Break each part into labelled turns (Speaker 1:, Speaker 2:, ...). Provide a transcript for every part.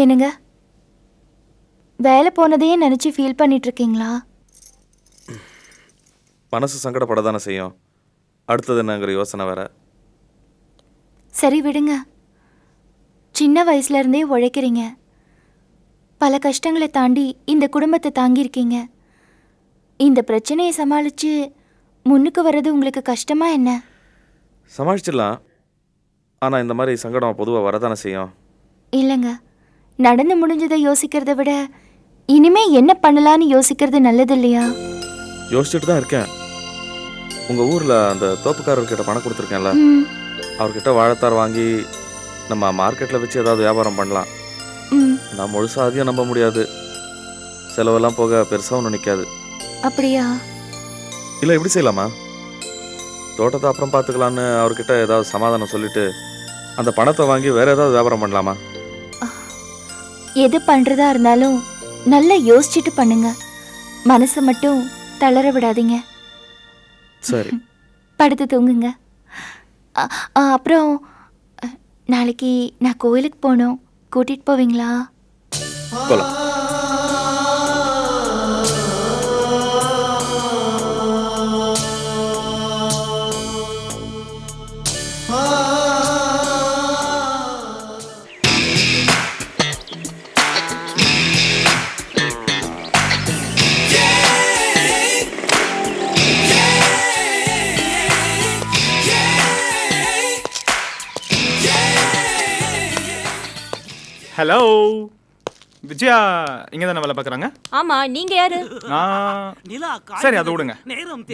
Speaker 1: என்னங்க, வேலை போனதையே நினைச்சு ஃபீல் பண்ணிட்டு இருக்கீங்களா?
Speaker 2: மனசு சங்கடப்பட தானே செய்யும். அடுத்தது என்னங்கிற யோசனை வேற.
Speaker 1: சரி விடுங்க. சின்ன வயசுல இருந்தே உழைக்கிறீங்க. பல கஷ்டங்களை தாண்டி இந்த குடும்பத்தை தாங்கியிருக்கீங்க. இந்த பிரச்சனையை சமாளிச்சு முன்னுக்கு வர்றது உங்களுக்கு கஷ்டமா என்ன?
Speaker 2: சமாளிச்சிடலாம். ஆனால் இந்த மாதிரி சங்கடம் பொதுவாக வரதானே செய்யும்.
Speaker 1: இல்லைங்க, நடந்து முடிஞ்சதை யோசிக்கிறத விட இனிமே என்ன பண்ணலான்னு யோசிக்கிறது நல்லது இல்லையா?
Speaker 2: யோசிச்சுட்டு தான் இருக்கேன். உங்கள் ஊரில் அந்த தோப்புக்காரர்கிட்ட பணம் கொடுத்துருக்கேன்ல, அவர்கிட்ட வாழைத்தார் வாங்கி நம்ம மார்க்கெட்டில் வச்சு ஏதாவது வியாபாரம் பண்ணலாம். நான் முழுசாக அதிகம் நம்ப முடியாது. செலவெல்லாம் போக பெருசாக ஒன்றும் நிற்காது.
Speaker 1: அப்படியா?
Speaker 2: இல்லை, எப்படி செய்யலாமா? தோட்டத்தை அப்புறம் பார்த்துக்கலான்னு அவர்கிட்ட ஏதாவது சமாதானம் சொல்லிட்டு அந்த பணத்தை வாங்கி வேற ஏதாவது வியாபாரம் பண்ணலாமா?
Speaker 1: எது பண்றதா இருந்தாலும் நல்லா யோசிச்சுட்டு பண்ணுங்க. மனசை மட்டும் தளர விடாதீங்க.
Speaker 2: சரி,
Speaker 1: படுத்து தூங்குங்க. அப்புறம் நாளைக்கு நான் கோயிலுக்கு போகணும். கூட்டிட்டு போவீங்களா?
Speaker 2: போலாம்.
Speaker 3: ஹலோ விஜயா, இங்க தானே வேலை பார்க்குறாங்க?
Speaker 4: ஆமா, நீங்க யாரு?
Speaker 3: சரி, அதை விடுங்க.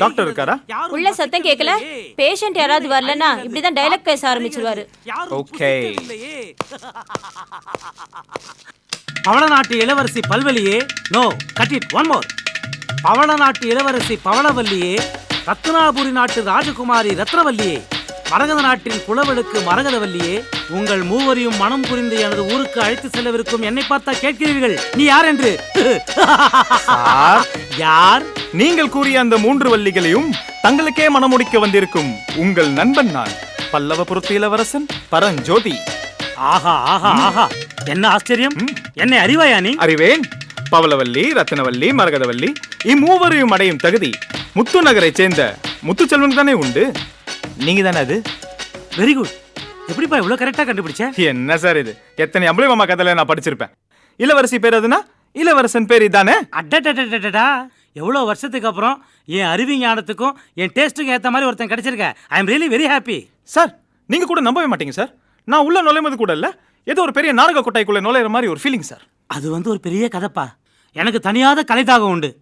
Speaker 3: டாக்டர் இருக்காரா?
Speaker 4: உள்ள சத்தம் கேட்கல. பேஷண்ட் யாராவது வரலனா இப்படிதான் டைலாக் பேச ஆரம்பிச்சிருவாரு.
Speaker 3: ஓகே.
Speaker 5: பவளநாட்டு இளவரசி பல்வலியே, no cut it one more. பவளநாட்டு இளவரசி பவளவல்லியே, ரத்னாபுரி நாட்டு ராஜகுமாரி ரத்னவல்லியே, மரகத நாட்டின் குளவெடுக்கு மரகதவல்லியே, உங்கள் மூவரையும் மனம் புரிந்து எனது ஊருக்கு அழைத்து செல்லவிருக்கும் என்னை பார்த்தா கேட்கிறீர்கள் நீ யார் என்று? யார்?
Speaker 3: நீங்கள் கூறிய அந்த 3 வள்ளிகளையும் தங்களுக்கே மனமுடிக்க வந்திருக்கும் உங்கள் நண்பன் நான், பல்லவபுரத்து இளவரசன் பரஞ்சோதி.
Speaker 5: ஆஹா ஆஹா ஆஹா, என்ன ஆச்சரியம்! என்னை அறிவாயா நீ?
Speaker 3: அறிவேன். பவளவல்லி, ரத்னவல்லி, மரகதவல்லி இம்மூவரையும் அடையும் தகுதி முத்து நகரை சேர்ந்த முத்துச்செல்வன் தானே உண்டு. நீங்க தானே அது?
Speaker 5: Very good. எப்படிப்பா இவ்வளவு கரெக்டா கண்டுபிடிச்ச?
Speaker 3: என்ன சார் இது? எத்தனை அம்பளை மாமா கதையில நான் படிச்சிருப்பேன். இளவரசி பேர் அதுனா இளவரசன் பேர் இதானே?
Speaker 5: அடடடடடா, எவ்வளவு வருஷத்துக்கு அப்புறம் என் அறிவு ஞானத்துக்கும் என் டேஸ்ட்டுக்கும் ஏற்ற மாதிரி ஒருத்தன் கிடைச்சிருக்க. I am really very happy.
Speaker 3: Sir, நீங்க கூட நம்பவே மாட்டீங்க சார். நான் உள்ள நுழைவது கூட இல்ல, ஏதோ ஒரு பெரிய நாடக கொட்டாய்க்குள்ள நுழையிற மாதிரி ஒரு ஃபீலிங் சார்.
Speaker 5: அது ஒரு பெரிய கதைப்பா. எனக்கு தனியாத கலைதாகம் உண்டு.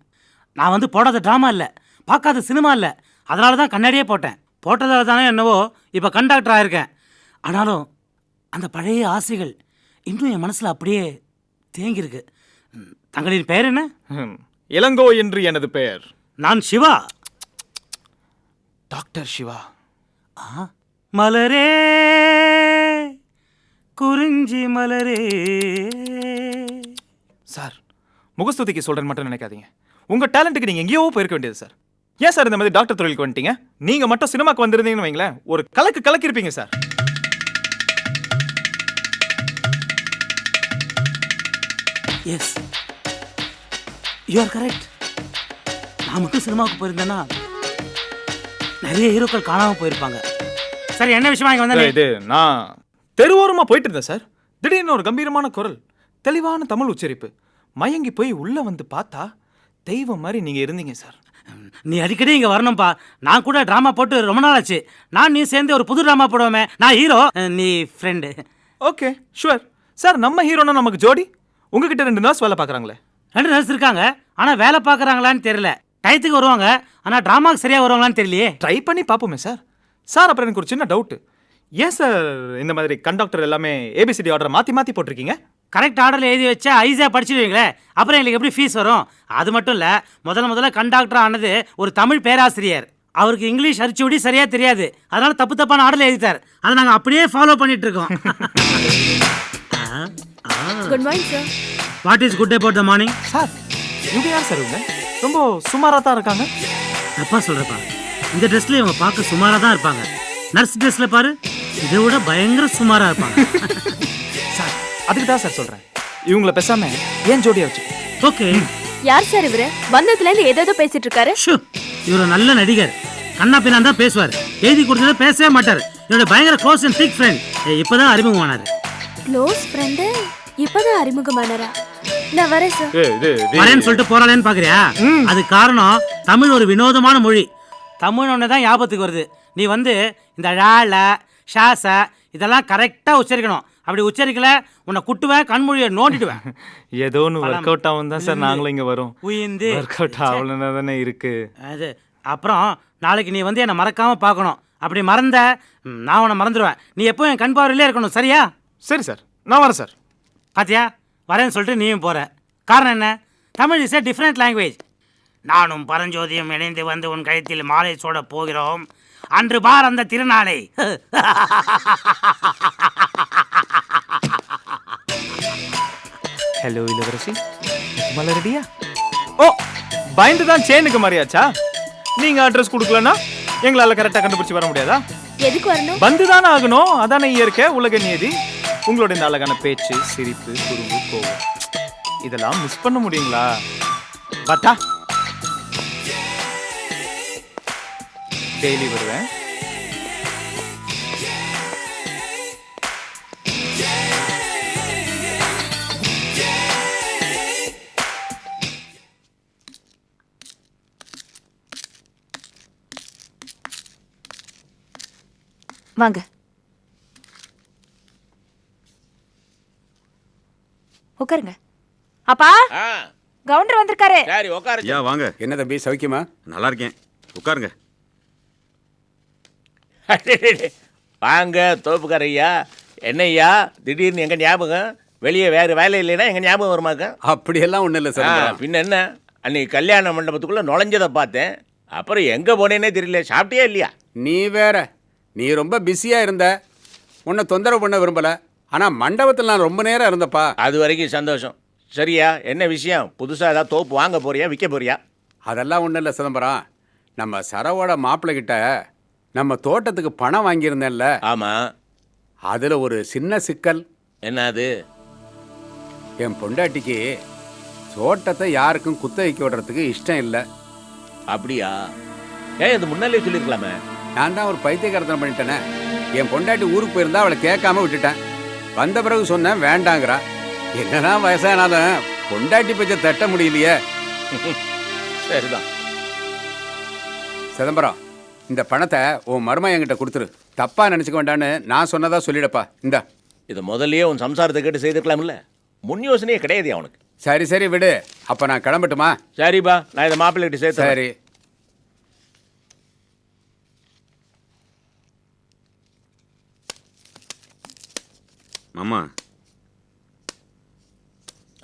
Speaker 5: நான் போடாத ட்ராமா இல்லை, பார்க்காத சினிமா இல்லை, அதனால தான் கண்ணாடியே போட்டேன். போட்டதால தானே என்னவோ இப்போ கண்டக்டர் ஆயிருக்கேன். ஆனாலும் அந்த பழைய ஆசைகள் இன்னும் என் மனசில் அப்படியே தேங்கியிருக்கு. தங்களின் பெயர் என்ன?
Speaker 3: இளங்கோ என்று எனது பெயர்.
Speaker 5: நான் சிவா,
Speaker 3: டாக்டர் சிவா.
Speaker 5: மலரே குறிஞ்சி மலரே.
Speaker 3: சார், முகஸ்துதிக்கு சொல்றேன்னு மட்டும் நினைக்காதீங்க. உங்க டேலண்ட்டுக்கு நீங்க எங்கேயோ போயிருக்க வேண்டியது சார். ஏன் சார் இந்த மாதிரி டாக்டர் தொழிலுக்கு வந்துட்டீங்க? நீங்க மட்டும் சினிமாக்கு வந்திருந்தீங்கன்னு வைங்களேன், ஒரு கலக்கிருப்பீங்க sir.
Speaker 5: Yes, you are correct. நான் மட்டும் சினிமாவுக்கு போயிருந்தேன்னா நிறைய ஹீரோக்கள் காணாம போயிருப்பாங்க. சரி, என்ன விஷயமா இங்க வந்தா?
Speaker 3: இது நான் தெருவோரமா போயிட்டு இருந்தேன் சார். திடீர்னு ஒரு கம்பீரமான குரல், தெளிவான தமிழ் உச்சரிப்பு. மயங்கி போய் உள்ள வந்து பார்த்தா தெய்வம் மாதிரி நீங்க இருந்தீங்க சார்.
Speaker 5: நீ அடிக்கடி இங்க வரணும்பா. நான் கூட டிராமா போட்டு ரொம்ப நாள் ஆச்சு. நான் நீ சேர்ந்து ஒரு புது டிராமா போடுவோமே. நான் ஹீரோ, நீ ஃப்ரெண்டு.
Speaker 3: Okay, sure sir. நம்ம ஹீரோனா நமக்கு ஜோடி. உங்ககிட்ட 2 நர்ஸ் வேலை பார்க்குறாங்களே.
Speaker 5: 2 நர்ஸ் இருக்காங்க, ஆனால் வேலை பார்க்குறாங்களான்னு தெரியல. டயத்துக்கு வருவாங்க, ஆனால் ட்ராமாவுக்கு சரியாக வருவாங்களான்னு தெரியலையே.
Speaker 3: ட்ரை பண்ணி பார்ப்போமே சார். சார், அப்புறம் எனக்கு ஒரு சின்ன டவுட்டு. ஏன் சார் இந்த மாதிரி கண்டக்டர் எல்லாமே ஏபிசிடி ஆர்டர் மாற்றி போட்டிருக்கீங்க?
Speaker 5: கரெக்ட் ஆர்டரில் எழுதி வச்சா ஈஸியாக படிச்சுடுவீங்களே, அப்புறம் எங்களுக்கு எப்படி ஃபீஸ் வரும்? அது மட்டும் இல்லை, முதல்ல கண்டக்டர் ஆனது ஒரு தமிழ் பேராசிரியர். அவருக்கு இங்கிலீஷ் அரிச்சுடி சரியாக தெரியாது, அதனால தப்பான ஆர்டரில் எழுதிட்டார். அதை நாங்கள் அப்படியே ஃபாலோ பண்ணிட்டு இருக்கோம்.
Speaker 4: Good morning sir.
Speaker 5: What is good about the morning?
Speaker 3: Sir, இவங்க யார் சார்? இவங்க ரொம்ப சுமாராக தான் இருக்காங்க.
Speaker 5: தப்பா சொல்கிறப்பா, இந்த ட்ரெஸ்ல இவங்க பார்க்க சுமாராக தான் இருப்பாங்க. நர்ஸ் ட்ரெஸ்ல பாரு, இதை விட பயங்கர சுமாராக இருப்பாங்க.
Speaker 3: சார், அதுக்கு தான் சார் சொல்கிறேன். இவங்கள பேசாம ஏன் ஜோடியா வச்சு
Speaker 5: ஓகே.
Speaker 6: யார் சார் இவரு? வந்ததுல இருந்து ஏதேதோ பேசிட்டு இருக்காரு.
Speaker 5: இவரு நல்ல நடிகர். கண்ணா பின்னா தான் பேசுவார். எழுதி கொடுத்தத பேசவே மாட்டார். என்னோட பயங்கர க்ளோஸ் அண்ட் திக் ஃப்ரெண்ட். இப்பதான் அறிமுகமானாரு.
Speaker 6: க்ளோஸ் ஃப்ரெண்ட் இப்பதான் அறிமுகமானாரா? நான் வரேன் சார்.
Speaker 5: வரேன்னு சொல்லிட்டு போறாளேன்னு பாக்குறியா? அது காரணம் தமிழ் ஒரு வினோதமான மொழி. தமிழ் ஒன்று தான் ஞாபகத்துக்கு வருது. நீ வந்து இந்த ழ ஷாச இதெல்லாம் கரெக்டா உச்சரிக்கணும். அப்படி உச்சரிக்கல உன்னை குட்டுவேன், கண்மொழியை நோண்டிடுவேன்.
Speaker 3: ஏதோ ஒன்று ஒர்க் அவுட் ஆகும் தான் சார் நாங்களும் இங்க வரோம்.
Speaker 5: உயிந்து
Speaker 3: ஒர்க் அவுட் ஆகலன்னா தானே இருக்கு.
Speaker 5: அது அப்புறம் நாளைக்கு நீ வந்து என்னை மறக்காம பார்க்கணும். அப்படி மறந்த நான் உன்னை மறந்துடுவேன். நீ எப்போ என் கண் பார்வையிலே இருக்கணும். சரியா?
Speaker 3: சரி சார், நான் வரேன் சார்.
Speaker 5: பாத்தியா, வரேன்னு சொல்லிட்டு நீயும் போற. காரணம் என்ன? Tamil is a different language. நானும் பரஞ்சோதியும் இணைந்து வந்து உன் கழுத்தில் மாலை சூட போகிறோம். அன்று பார் அந்த திருநாளை.
Speaker 3: ஹலோ இளவரசி, மலை ரெடியா? ஓ, பயந்து தான் செயினுக்கு மாறியாச்சா? நீங்க அட்ரஸ் கொடுக்கலன்னா எங்களால கரெக்டா கண்டுபிடிச்சு வர முடியாதா?
Speaker 6: எதுக்கு வரணும்?
Speaker 3: வந்து தானே ஆகணும். அதானே இயற்கை, உலக நியதி. உங்களோட இந்த அழகான பேச்சு, சிரிப்பு, குறும்பு, கோவம் இதெல்லாம் மிஸ் பண்ண முடியுங்களா? பட்டா டெய்லி வருவேன்.
Speaker 1: வாங்க. உட்காருங்க. அப்பா, கவுண்டர் வந்திருக்காரு.
Speaker 7: சரி உட்காரு.
Speaker 8: ஐயா வாங்க.
Speaker 7: என்ன தம்பி சௌக்கியமா?
Speaker 8: நல்லா இருக்கேன், உட்காருங்க.
Speaker 7: வாங்க தோப்புக்கார ஐயா. என்ன ஐயா திடீர்னு எங்க ஞாபகம்? வெளியே வேறு வேலை இல்லைன்னா எங்க ஞாபகம் வருமாக்க?
Speaker 9: அப்படியெல்லாம் ஒன்றும் இல்லை சார்.
Speaker 7: பின்ன என்ன, அன்னைக்கு கல்யாண மண்டபத்துக்குள்ள நுழைஞ்சதை பார்த்தேன். அப்புறம் எங்க போனேன்னே தெரியல. சாப்பிட்டியா இல்லையா?
Speaker 9: நீ வேற, நீ ரொம்ப பிஸியாக இருந்த, உன்னை தொந்தரவு பண்ண விரும்பலை. ஆனால் மண்டபத்தில் நான் ரொம்ப நேரம் இருந்தப்பா.
Speaker 7: அது வரைக்கும் சந்தோஷம். சரியா, என்ன விஷயம்? புதுசாக ஏதாவது தோப்பு வாங்க போறியா, விற்க போறியா?
Speaker 9: அதெல்லாம் ஒன்றும் இல்லை சிதம்பரம். நம்ம சரவோட மாப்பிள்ளைகிட்ட நம்ம தோட்டத்துக்கு பணம் வாங்கியிருந்தேன்ல.
Speaker 7: ஆமாம்.
Speaker 9: அதில் ஒரு சின்ன சிக்கல்.
Speaker 7: என்ன அது?
Speaker 9: என் பொண்டாட்டிக்கு தோட்டத்தை யாருக்கும் குத்தகைக்கு விடுறதுக்கு இஷ்டம் இல்லை.
Speaker 7: அப்படியா? ஏன் இது முன்னாலே சொல்லியிருக்கலாமே?
Speaker 9: நான் தான் ஒரு பைத்தியக்காரத்தனை பண்ணிட்டேனே. என் பொண்டாட்டி ஊருக்கு போயிருந்தா அவளை கேட்காம விட்டுட்டேன். வந்த பிறகு சொன்னேன் வேண்டாங்கிறா. என்னதான் வயசானாலும் பொண்டாட்டி பச்சை தட்ட முடியலையே.
Speaker 7: சரிதான்.
Speaker 9: சிதம்பரம், இந்த பணத்தை உன் மருமகன் என்கிட்ட கொடுத்துரு. தப்பா நினச்சிக்க வேண்டான்னு நான் சொன்னதா சொல்லிடப்பா. இந்தா.
Speaker 7: இது முதல்லயே உன் சம்சாரத்தை கேட்டு செய்திருக்கலாம்ல. முன் யோசனையே கிடையாது அவனுக்கு.
Speaker 9: சரி சரி விடு. அப்போ நான் கிளம்பட்டுமா?
Speaker 7: சரிப்பா, நான் இதை மாப்பிள்ளைகிட்ட சேர்த்து.
Speaker 9: சரி.
Speaker 8: மாமா,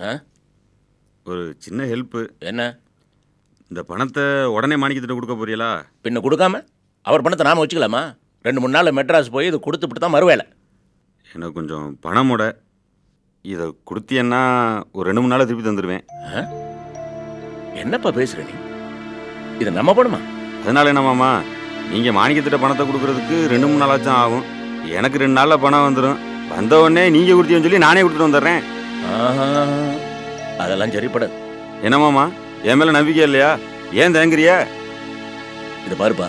Speaker 7: ஆ?
Speaker 8: ஒரு சின்ன ஹெல்ப்பு.
Speaker 7: என்ன?
Speaker 8: இந்த பணத்தை உடனே மாணிக்கத்திட்ட கொடுக்க போறீங்களா?
Speaker 7: பின்ன கொடுக்காம அவர் பணத்தை நாம வச்சுக்கலாமா? 2-3 நாள் மெட்ராஸ் போய் இது கொடுத்துட்டு தான் மறுவேலை.
Speaker 8: எனக்கு கொஞ்சம் பணமோட இதை கொடுத்தீங்கன்னா ஒரு 2-3 நாள் திருப்பி தந்துடுவேன்.
Speaker 7: என்னப்பா பேசுற நீ? இது நம்ம பணமா?
Speaker 8: அதனால என்ன மாமா, நீங்கள் மாணிக்கத்திட்ட பணத்தை கொடுக்கறதுக்கு 2-3 நாளாச்சும் ஆகும். எனக்கு 2 நாளில் பணம் வந்துடும். வந்த உடனே நீங்கள் கொடுத்தீங்கன்னு சொல்லி நானே கொடுத்துட்டு வந்துடுறேன்.
Speaker 7: அதெல்லாம் சரிப்படாது.
Speaker 8: என்ன மாமா, என் மேலே நம்பிக்கை இல்லையா? ஏன் தயங்குறிய?
Speaker 7: இது பாருப்பா,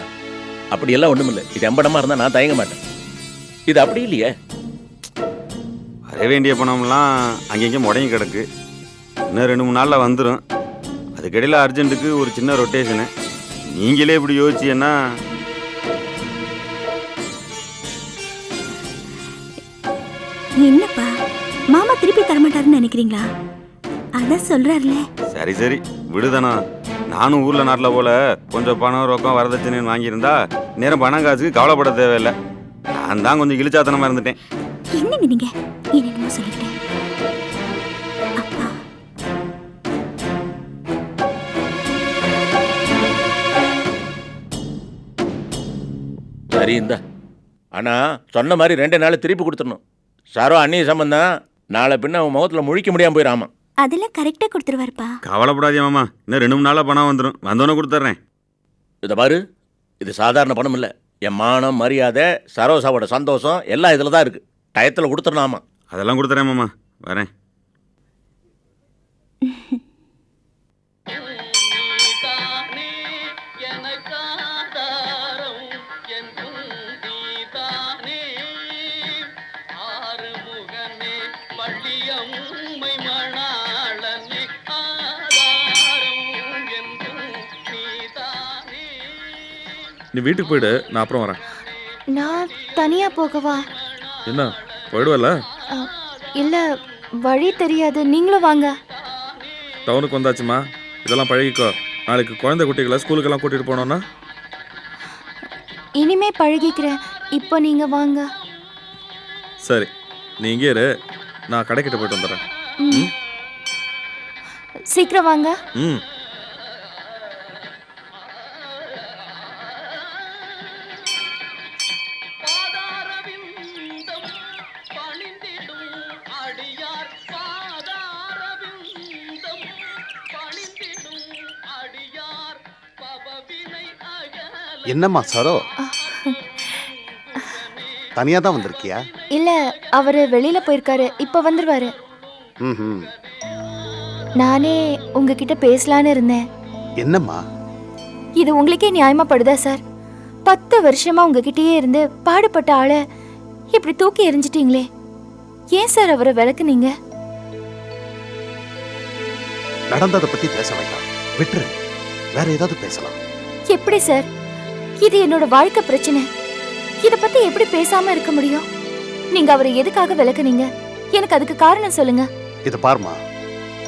Speaker 7: அப்படியெல்லாம் ஒன்றும் இல்லை. இது எம்படமாக இருந்தால் நான் தயங்க மாட்டேன். இது அப்படி இல்லையே.
Speaker 8: வர வேண்டிய பணம்லாம் அங்கங்கே முடங்கி கிடக்கு. இன்னும் 2-3 நாளில் வந்துடும். அதுக்கிடையில் அர்ஜென்ட்டுக்கு ஒரு சின்ன ரொட்டேஷனு. நீங்களே இப்படி யோசிச்சீங்கன்னா
Speaker 6: என்னப்பா மாமா திருப்பி தரமாட்டாருன்னு நினைக்கிறீங்களா? அதான் சொல்றாருல.
Speaker 8: சரி சரி விடுதானா. நானும் ஊரில் நாட்டில் போல கொஞ்சம் பணம் ரொக்கம் வரதட்சணைன்னு வாங்கியிருந்தா நேரம் பணம் காசுக்கு கவலைப்பட தேவையில்லை. நான் தான் கொஞ்சம் இழிச்சாத்தனமாக இருந்துட்டேன்.
Speaker 6: என்னங்க நீங்க என்னமோ சொல்லிட்டேன். அப்பா
Speaker 7: சரி இந்த ஆனால் சொன்ன மாதிரி 2 நாள் திருப்பி கொடுத்துடணும். சாரோ அந்நிய சம்பந்தம். நாளை பின்ன அவன் முகத்தில் முழிக்க முடியாமல் போயிடாமா.
Speaker 6: அதெல்லாம் கரெக்டா கொடுத்துருவாருப்பா.
Speaker 8: கவலைப்படாதே மாமா, இன்னும் 2-3 நாளில் பணம் வந்துடும். வந்தோன்னே கொடுத்துட்றேன்.
Speaker 7: இதை பாரு, இது சாதாரண பணம் இல்லை. என் மானம், மரியாதை, சரோசாவோட சந்தோஷம் எல்லாம் இதில் தான் இருக்குது. டயத்தில் கொடுத்துடலாமா?
Speaker 8: அதெல்லாம் கொடுத்துறேன் மாமா, வரேன்.
Speaker 2: நீ வீட்டுக்கு போயிடு, நான் அப்புறம் வரேன்.
Speaker 1: நான் தனியா போகவா?
Speaker 2: என்ன போயிடுவல?
Speaker 1: இல்ல, வழி தெரியாது, நீங்களும் வாங்க.
Speaker 2: டவுனுக்கு வந்தாச்சுமா, இதெல்லாம் பழகிக்கோ. நாளைக்கு குழந்தை குட்டிகளை ஸ்கூலுக்கெல்லாம் கூட்டிட்டு போனோன்னா
Speaker 1: இனிமே பழகிக்கிறேன். இப்போ நீங்க வாங்க.
Speaker 2: சரி, நீ இங்கே இரு, நான் கடைக்கிட்ட போயிட்டு வந்துடுறேன்.
Speaker 1: ம். சீக்கிரம் வாங்க.
Speaker 2: ம்.
Speaker 10: என்னம்மா சரோ, தனியா தான் வந்திருக்கியா?
Speaker 1: இல்ல, அவரு வெளியில போயிருக்காரு, இப்ப வந்துருவாரு.
Speaker 10: ம்.
Speaker 1: நானே உங்ககிட்ட பேசலான்னு இருந்தேன்.
Speaker 10: என்னம்மா?
Speaker 1: இது உங்களுக்கே நியாயமா படுதா சார்? 10 வருஷமா உங்ககிட்டயே இருந்து பாடுபட்ட ஆளை இப்படி தூக்கி எறிஞ்சிட்டீங்களே. ஏன் சார் அவரை விளக்குனீங்க?
Speaker 10: நடந்ததை பத்தி பேச வேண்டாம், விட்டுரு. வேற ஏதாவது பேசலாம்.
Speaker 1: எப்படி சார்? இது என்னோட வாழ்க்கை பிரச்சனை. இத பத்தி எப்படி பேசாம இருக்க முடியும்? நீங்க அவரை எதுக்காக விளக்குனீங்க? எனக்கு அதுக்கு காரணம் சொல்லுங்க.
Speaker 10: இத பாருமா,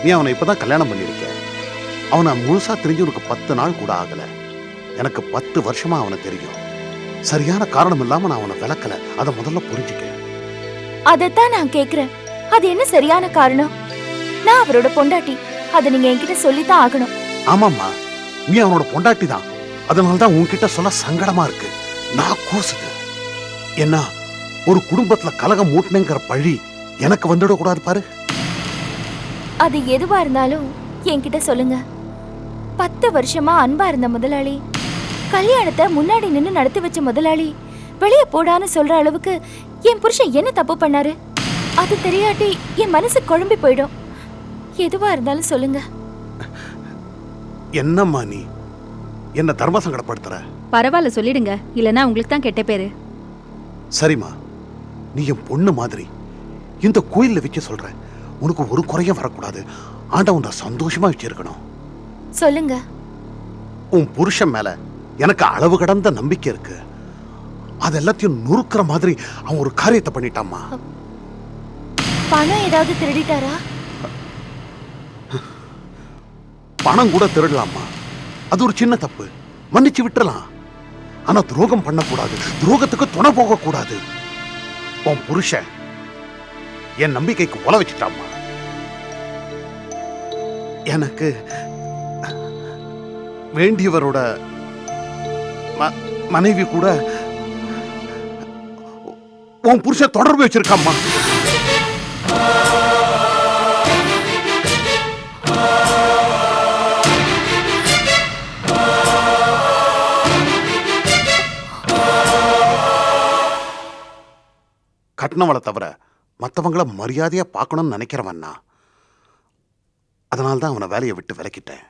Speaker 10: நீ அவனை இப்பதான் கல்யாணம் பண்ணிருக்க. அவனை முழுசா தெரிஞ்சு உனக்கு 10 நாள் கூட ஆகல. எனக்கு 10 வருஷமா அவனை தெரியும். சரியான காரணம் இல்லாம நான் அவனை விளக்கல. அதை முதல்ல புரிஞ்சுக்க.
Speaker 1: அதத்தான் நான் கேக்குறேன். அது என்ன சரியான காரணம்? நான் அவரோட பொண்டாட்டி, அதை நீங்க என்கிட்ட சொல்லித்தான் ஆகணும்.
Speaker 10: ஆமாம்மா, நீ அவனோட பொண்டாட்டி தான். அதனால்தான் உன்கிட்ட சொல்ல சங்கடமா இருக்கு. நான் கூசுது. என்ன, ஒரு குடும்பத்துல கலகம் மூட்டினேங்கிற பழி எனக்கு வந்துடக்கூடாது பாரு.
Speaker 1: அது எதுவா இருந்தாலும் என்கிட்ட சொல்லுங்க. 10 வருஷமா அன்பா இருந்த முதலாளி, கல்யாணத்தை முன்னாடி நின்னு நடத்தி வச்ச முதலாளி வெளியே போடான்னு சொல்ற அளவுக்கு என் புருஷன் என்ன தப்பு பண்ணாரு? அது தெரியாட்டி என் மனசு குழம்பி போயிடும். எதுவா இருந்தாலும் சொல்லுங்க.
Speaker 10: என்னம்மா நீ என்ன தர்ம சங்கடப்படுத்துற?
Speaker 11: பரவாயில்ல, சொல்லிடுங்க. இல்லனா உங்களுக்கு தான் கெட்ட பேரு.
Speaker 10: சரிம்மா, நீ என் பொண்ணு மாதிரி. இந்த கோயில்ல வச்சு சொல்றேன், உனக்கு ஒரு குறையும் வரக்கூடாது. ஆண்டவன் உன்னை சந்தோஷமா வச்சிருக்கணும்.
Speaker 1: சொல்லுங்க.
Speaker 10: உன் புருஷன் மேல எனக்கு அளவு கடந்த நம்பிக்கை இருக்கு. அது எல்லாத்தையும் நுறுக்கிற மாதிரி அவன் ஒரு காரியத்தை பண்ணிட்டாம்மா.
Speaker 1: பணம் ஏதாவது திருடிட்டாரா?
Speaker 10: பணம் கூட திருடலாமா? அது ஒரு சின்ன தப்பு, மன்னிச்சு விட்டுறலாம். ஆனா துரோகம் பண்ணக்கூடாது, துரோகத்துக்கு துணை போக கூடாது. உன் புருஷன் என் நம்பிக்கைக்கு உல வச்சுட்டாமா. எனக்கு வேண்டியவரோட மனைவி கூட உன் புருஷன் தொடர்பு வச்சிருக்காம்மா. கட்டினவளை தவிர மற்றவங்கள மரியாதையா பார்க்கணும்னு நினைக்கிறவன்னா. அதனால்தான் அவனை வேலையை விட்டு விலக்கிட்டேன்.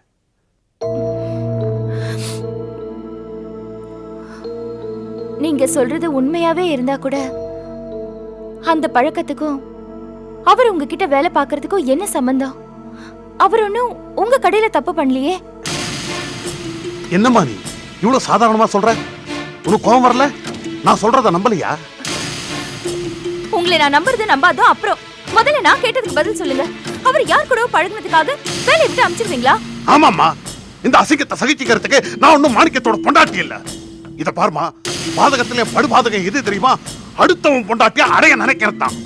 Speaker 1: நீங்க சொல்றது உண்மையாவே இருந்தா கூட அந்த பழக்கத்துக்கும் அவர் உங்ககிட்ட வேலை பார்க்கறதுக்கும் என்ன சம்பந்தம்? அவர் ஒன்னும் உங்க கடையில தப்பு பண்ணலையே.
Speaker 10: என்னம்மா நீ இவ்வளவு சாதாரணமா சொல்ற? உனக்கு கோபம் வரல? நான் சொல்றத நம்பலையா?
Speaker 1: உங்களை நான் நம்புறது நம்பாதோ அப்புறம். முதல்ல நான் கேட்டதுக்கு பதில் சொல்லுங்க. அவர் யார் கூட பழகுனதுக்காக வேலையை விட்டு அனுப்பிச்சிருவீங்களா?
Speaker 10: ஆமாம்மா, இந்த அசிங்கத்தை சகிச்சுக்கிறதுக்கு நான் ஒன்னும் மாணிக்கத்தோட பொண்டாட்டி இல்ல. இத பாருமா, பாதகத்திலே படுபாதகம் எது தெரியுமா? அடுத்தவன் பொண்டாட்டியா அடைய நினைக்கிறதான்.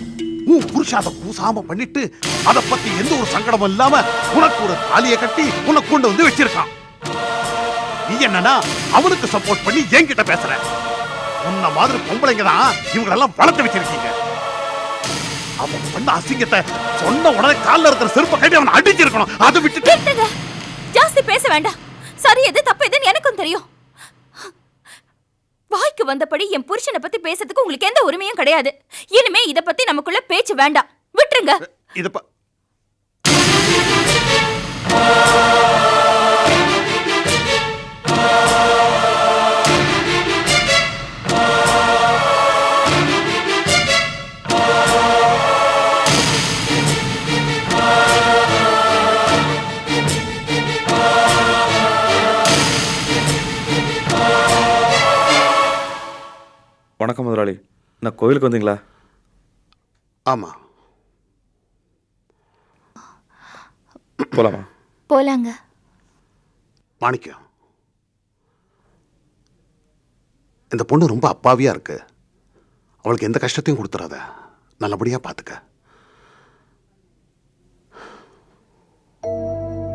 Speaker 10: உன் புருஷன் அதை கூசாம பண்ணிட்டு அதை பத்தி எந்த ஒரு சங்கடமும் இல்லாம உனக்கு ஒரு தாலியை கட்டி உனக்கு கொண்டு வந்து வச்சிருக்கான். நீ என்னன்னா அவனுக்கு சப்போர்ட் பண்ணி என்கிட்ட பேசுற. உன்ன மாதிரி பொம்பளைங்க தான் இவங்களெல்லாம் வளர்த்து வச்சிருக்கீங்க. அவன் பண்ண அசிங்கத்தை சொன்ன உடனே காலில் இருக்கிற செருப்பை கட்டி அவனை அடிச்சிருக்கணும். அதை விட்டுட்டு
Speaker 1: ஜாஸ்தி பேச வேண்டாம். சரி எது தப்பு எதுன்னு எனக்கும் தெரியும். வாய்க்கு வந்தபடி என் புருஷனை பத்தி பேசுறதுக்கு உங்களுக்கு எந்த உரிமையும் கிடையாது. இனிமே இத பத்தி நமக்குள்ள பேச்சு வேண்டாம், விட்டுருங்க.
Speaker 2: வணக்கம் முதலாளி. நான் கோவிலுக்கு வந்தீங்களா?
Speaker 10: ஆமா,
Speaker 2: போலாமா?
Speaker 1: போலாங்க.
Speaker 10: மாணிக்கம், இந்த பொண்ணு ரொம்ப அப்பாவியா இருக்கு. அவளுக்கு எந்த கஷ்டத்தையும் கொடுத்துறாத, நல்லபடியா பாத்துக்க.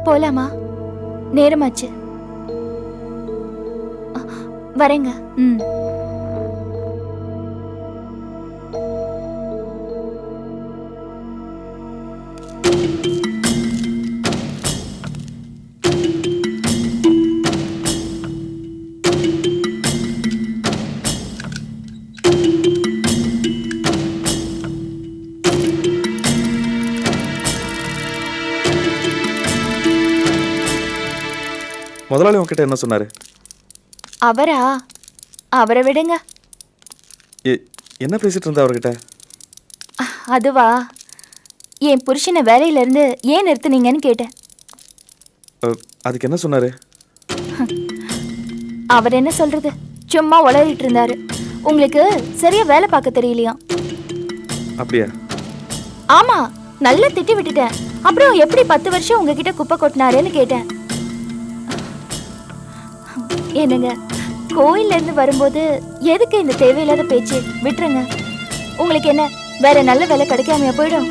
Speaker 1: போலாமா? நேரமாச்சு. வரேங்க.
Speaker 11: ம்.
Speaker 2: முதலாளி உங்ககிட்ட என்ன சொன்னாரு?
Speaker 1: அவரை விடுங்க.
Speaker 2: என்ன பேசிட்டு இருந்தா அவர்கிட்ட?
Speaker 1: அதுவா, என் புருஷனை வேலையில இருந்து ஏன் நிறுத்துனீங்கன்னு கேட்டேன்.
Speaker 2: அதுக்கு என்ன சொன்னாரு?
Speaker 1: அவர் என்ன சொல்றது, சும்மா உளறிட்டு இருந்தாரு. உங்களுக்கு சரியா வேலை பார்க்க தெரியலையா?
Speaker 2: அப்படியா?
Speaker 1: ஆமா, நல்லா திட்டி விட்டுட்டேன். அப்புறம் எப்படி 10 வருஷம் உங்ககிட்ட குப்பை கொட்டினாருன்னு கேட்டேன். என்னங்க, கோயில்ல இருந்து வரும்போது எதுக்கு இந்த தேவையில்லாத பேச்சு? விட்டுருங்க. உங்களுக்கு என்ன வேற நல்ல வேலை கிடைக்காமையா போயிடும்?